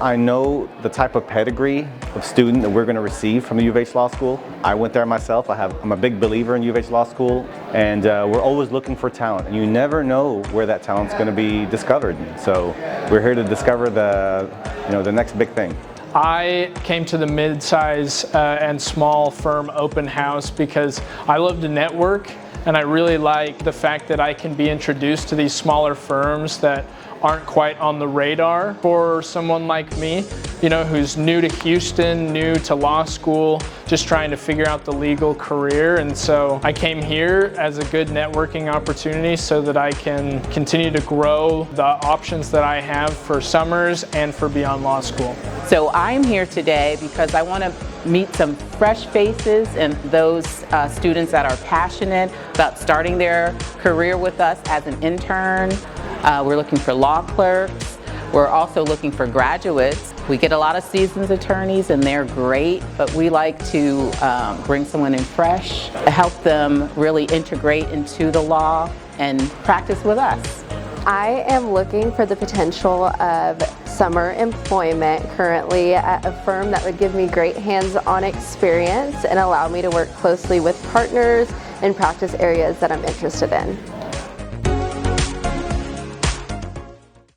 I know the type of pedigree of student that we're going to receive from the U of H Law School. I went there myself. I'm a big believer in U of H Law School, and we're always looking for talent. And you never know where that talent's going to be discovered. So we're here to discover the next big thing. I came to the mid-size and small firm open house because I love to network, and I really like the fact that I can be introduced to these smaller firms that aren't quite on the radar for someone like me, who's new to Houston, new to law school, just trying to figure out the legal career. And so I came here as a good networking opportunity so that I can continue to grow the options that I have for summers and for beyond law school. So I'm here today because I want to meet some fresh faces and those students that are passionate about starting their career with us as an intern. We're looking for law clerks. We're also looking for graduates. We get a lot of seasoned attorneys and they're great, but we like to bring someone in fresh, help them really integrate into the law and practice with us. I am looking for the potential of summer employment currently at a firm that would give me great hands-on experience and allow me to work closely with partners in practice areas that I'm interested in.